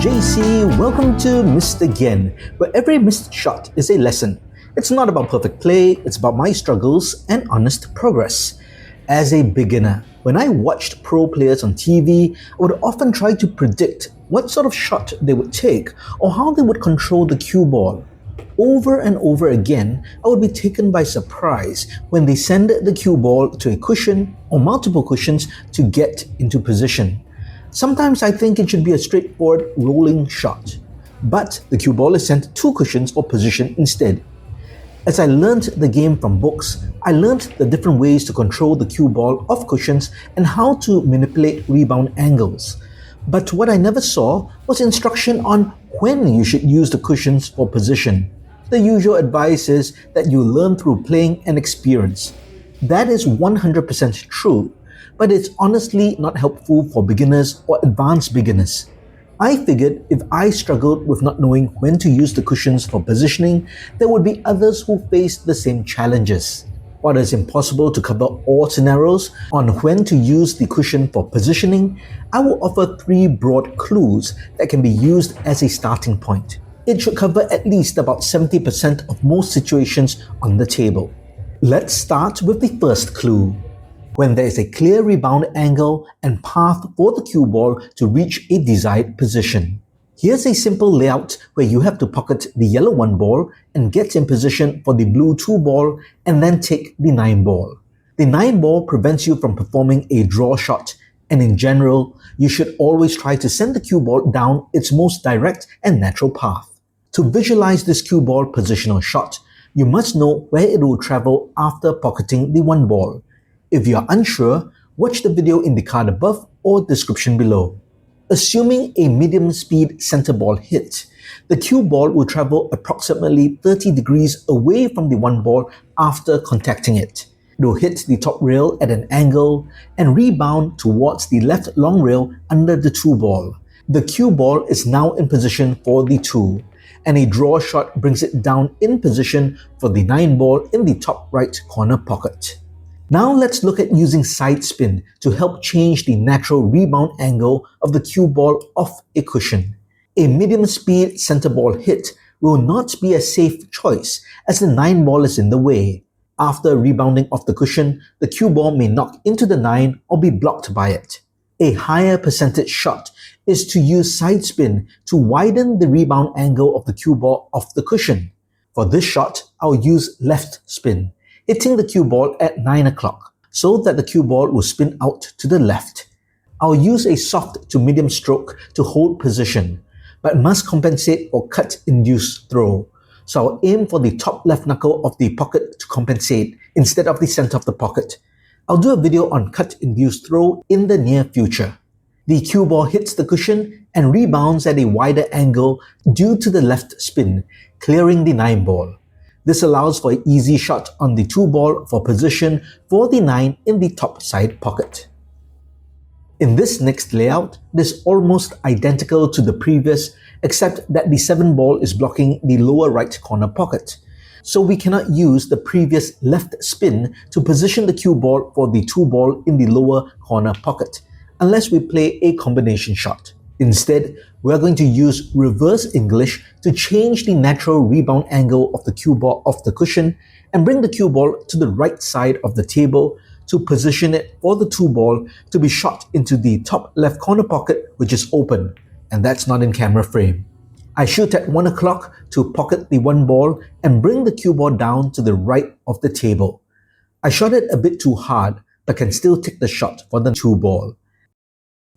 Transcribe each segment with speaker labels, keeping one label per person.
Speaker 1: JC. Welcome to Missed Again, where every missed shot is a lesson. It's not about perfect play, it's about my struggles and honest progress. As a beginner, when I watched pro players on TV, I would often try to predict what sort of shot they would take or how they would control the cue ball. Over and over again, I would be taken by surprise when they send the cue ball to a cushion or multiple cushions to get into position. Sometimes I think it should be a straightforward rolling shot, but the cue ball is sent to cushions for position instead. As I learned the game from books, I learned the different ways to control the cue ball off cushions and how to manipulate rebound angles. But what I never saw was instruction on when you should use the cushions for position. The usual advice is that you learn through playing and experience. That is 100% true, but it's honestly not helpful for beginners or advanced beginners. I figured if I struggled with not knowing when to use the cushions for positioning, there would be others who faced the same challenges. While it's impossible to cover all scenarios on when to use the cushion for positioning, I will offer 3 broad clues that can be used as a starting point. It should cover at least about 70% of most situations on the table. Let's start with the first clue. When there is a clear rebound angle and path for the cue ball to reach a desired position. Here's a simple layout where you have to pocket the yellow 1 ball and get in position for the blue 2 ball and then take the 9 ball. The 9 ball prevents you from performing a draw shot, and in general, you should always try to send the cue ball down its most direct and natural path. To visualize this cue ball positional shot, you must know where it will travel after pocketing the 1 ball. If you are unsure, watch the video in the card above or description below. Assuming a medium-speed center ball hit, the cue ball will travel approximately 30 degrees away from the 1 ball after contacting it. It will hit the top rail at an angle and rebound towards the left long rail under the 2 ball. The cue ball is now in position for the 2, and a draw shot brings it down in position for the 9 ball in the top right corner pocket. Now let's look at using side spin to help change the natural rebound angle of the cue ball off a cushion. A medium speed center ball hit will not be a safe choice as the 9 ball is in the way. After rebounding off the cushion, the cue ball may knock into the 9 or be blocked by it. A higher percentage shot is to use side spin to widen the rebound angle of the cue ball off the cushion. For this shot, I'll use left spin, hitting the cue ball at 9 o'clock so that the cue ball will spin out to the left. I'll use a soft to medium stroke to hold position, but must compensate for cut-induced throw. So I'll aim for the top left knuckle of the pocket to compensate instead of the center of the pocket. I'll do a video on cut-induced throw in the near future. The cue ball hits the cushion and rebounds at a wider angle due to the left spin, clearing the 9 ball. This allows for an easy shot on the 2 ball for position for the 9 in the top side pocket. In this next layout, it is almost identical to the previous except that the 7 ball is blocking the lower right corner pocket. So we cannot use the previous left spin to position the cue ball for the 2 ball in the lower corner pocket, unless we play a combination shot. Instead, we are going to use reverse English to change the natural rebound angle of the cue ball off the cushion and bring the cue ball to the right side of the table to position it for the 2 ball to be shot into the top left corner pocket, which is open, and that's not in camera frame. I shoot at 1 o'clock to pocket the 1 ball and bring the cue ball down to the right of the table. I shot it a bit too hard, but can still take the shot for the 2 ball.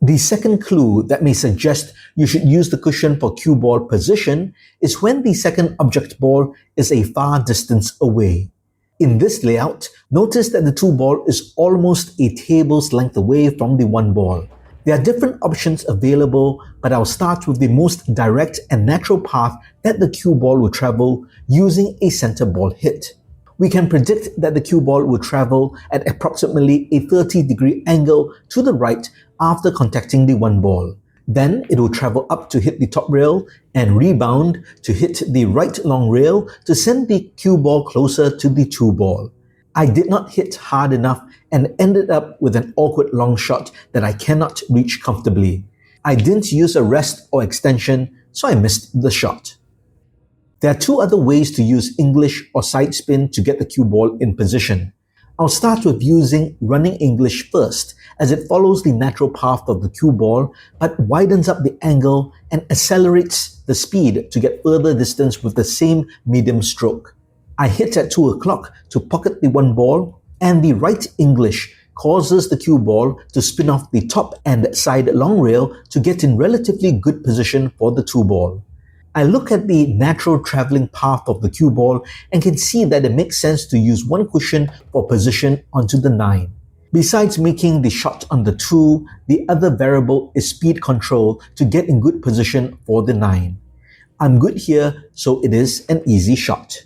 Speaker 1: The second clue that may suggest you should use the cushion for cue ball position is when the second object ball is a far distance away. In this layout, notice that the 2 ball is almost a table's length away from the 1 ball. There are different options available, but I'll start with the most direct and natural path that the cue ball will travel using a center ball hit. We can predict that the cue ball will travel at approximately a 30-degree angle to the right after contacting the 1 ball. Then it will travel up to hit the top rail and rebound to hit the right long rail to send the cue ball closer to the 2 ball. I did not hit hard enough and ended up with an awkward long shot that I cannot reach comfortably. I didn't use a rest or extension, so I missed the shot. There are two other ways to use English or side spin to get the cue ball in position. I'll start with using running English first, as it follows the natural path of the cue ball but widens up the angle and accelerates the speed to get further distance with the same medium stroke. I hit at 2 o'clock to pocket the one ball, and the right English causes the cue ball to spin off the top and side long rail to get in relatively good position for the two ball. I look at the natural traveling path of the cue ball and can see that it makes sense to use one cushion for position onto the 9. Besides making the shot on the 2, the other variable is speed control to get in good position for the 9. I'm good here, so it is an easy shot.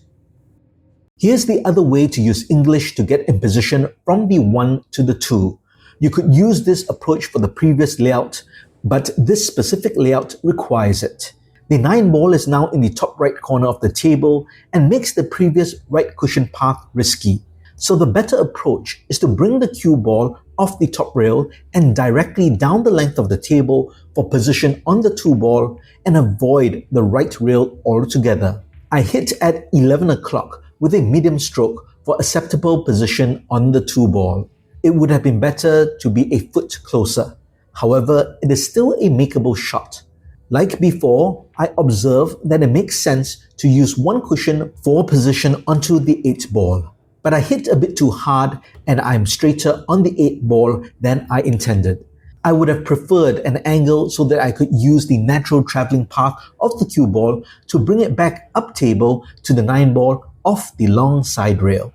Speaker 1: Here's the other way to use English to get in position from the 1 to the 2. You could use this approach for the previous layout, but this specific layout requires it. The 9 ball is now in the top right corner of the table and makes the previous right cushion path risky. So the better approach is to bring the cue ball off the top rail and directly down the length of the table for position on the 2 ball and avoid the right rail altogether. I hit at 11 o'clock with a medium stroke for acceptable position on the 2 ball. It would have been better to be a foot closer. However, it is still a makeable shot. Like before, I observe that it makes sense to use one cushion for position onto the 8 ball. But I hit a bit too hard and I'm straighter on the 8 ball than I intended. I would have preferred an angle so that I could use the natural traveling path of the cue ball to bring it back up table to the 9 ball off the long side rail.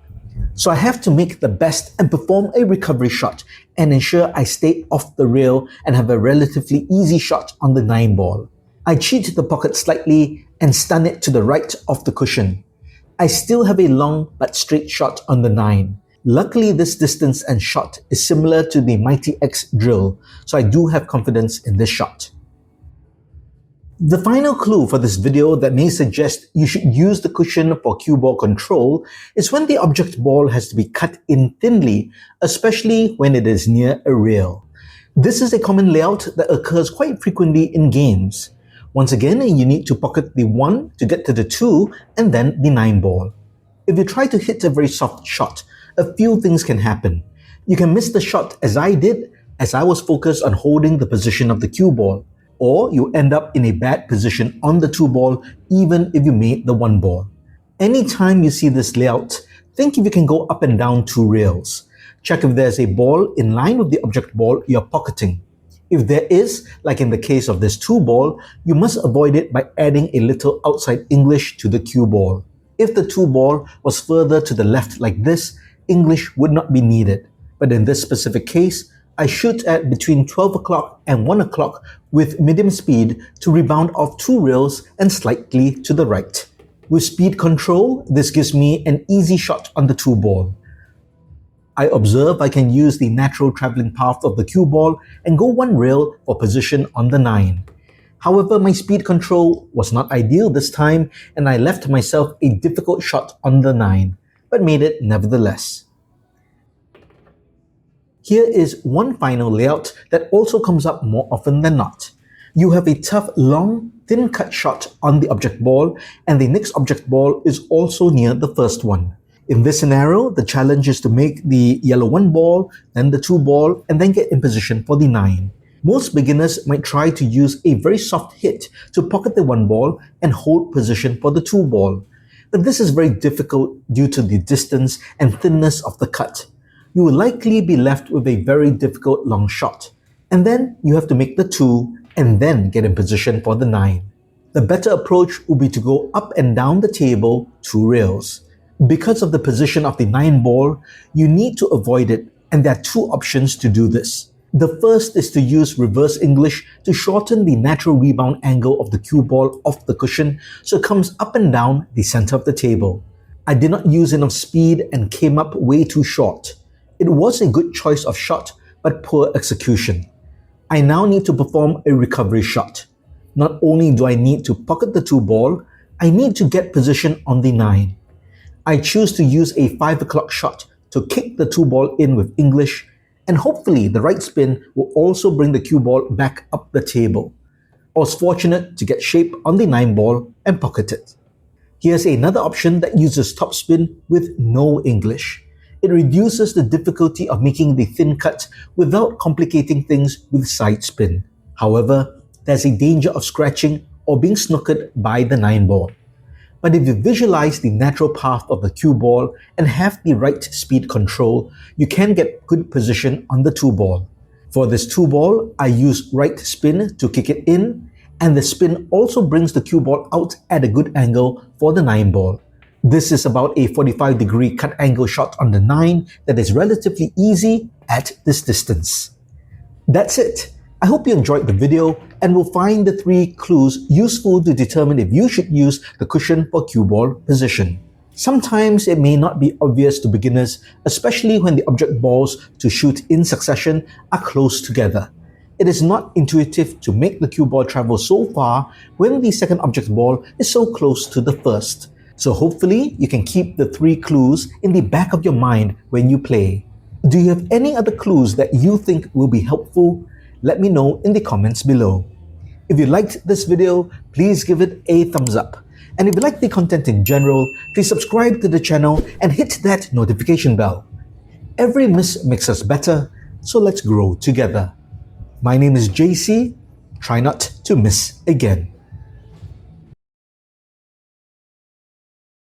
Speaker 1: So I have to make the best and perform a recovery shot and ensure I stay off the rail and have a relatively easy shot on the 9 ball. I cheat the pocket slightly and stun it to the right of the cushion. I still have a long but straight shot on the 9. Luckily, this distance and shot is similar to the Mighty X drill, so I do have confidence in this shot. The final clue for this video that may suggest you should use the cushion for cue ball control is when the object ball has to be cut in thinly, especially when it is near a rail. This is a common layout that occurs quite frequently in games. Once again, you need to pocket the 1 to get to the 2 and then the 9 ball. If you try to hit a very soft shot, a few things can happen. You can miss the shot as I did, as I was focused on holding the position of the cue ball. Or you end up in a bad position on the 2 ball even if you made the 1 ball. Anytime you see this layout, think if you can go up and down 2 rails. Check if there's a ball in line with the object ball you're pocketing. If there is, like in the case of this 2 ball, you must avoid it by adding a little outside English to the cue ball. If the 2 ball was further to the left like this, English would not be needed. But in this specific case, I shoot at between 12 o'clock and 1 o'clock with medium speed to rebound off 2 rails and slightly to the right. With speed control, this gives me an easy shot on the 2 ball. I observe I can use the natural traveling path of the cue ball and go 1 rail for position on the 9. However, my speed control was not ideal this time and I left myself a difficult shot on the 9, but made it nevertheless. Here is one final layout that also comes up more often than not. You have a tough, long, thin cut shot on the object ball and the next object ball is also near the first one. In this scenario, the challenge is to make the yellow 1 ball, then the 2 ball, and then get in position for the 9. Most beginners might try to use a very soft hit to pocket the 1 ball and hold position for the 2 ball. But this is very difficult due to the distance and thinness of the cut. You will likely be left with a very difficult long shot. And then you have to make the 2 and then get in position for the 9. The better approach would be to go up and down the table 2 rails. Because of the position of the 9 ball, you need to avoid it, and there are 2 options to do this. The first is to use reverse English to shorten the natural rebound angle of the cue ball off the cushion so it comes up and down the center of the table. I did not use enough speed and came up way too short. It was a good choice of shot, but poor execution. I now need to perform a recovery shot. Not only do I need to pocket the 2 ball, I need to get position on the 9. I choose to use a 5 o'clock shot to kick the 2 ball in with English And hopefully the right spin will also bring the cue ball back up the table. I was fortunate to get shape on the 9 ball and pocket it. Here's another option that uses topspin with no English. It reduces the difficulty of making the thin cut without complicating things with side spin. However, there's a danger of scratching or being snookered by the 9 ball. But if you visualize the natural path of the cue ball and have the right speed control, you can get good position on the 2 ball. For this 2 ball, I use right spin to kick it in, and the spin also brings the cue ball out at a good angle for the 9 ball. This is about a 45-degree cut angle shot on the 9 that is relatively easy at this distance. That's it. I hope you enjoyed the video and will find the 3 clues useful to determine if you should use the cushion for cue ball position. Sometimes it may not be obvious to beginners, especially when the object balls to shoot in succession are close together. It is not intuitive to make the cue ball travel so far when the second object ball is so close to the first. So hopefully you can keep the 3 clues in the back of your mind when you play. Do you have any other clues that you think will be helpful? Let me know in the comments below. If you liked this video, please give it a thumbs up. And if you like the content in general, please subscribe to the channel and hit that notification bell. Every miss makes us better, so let's grow together. My name is JC. Try not to miss again.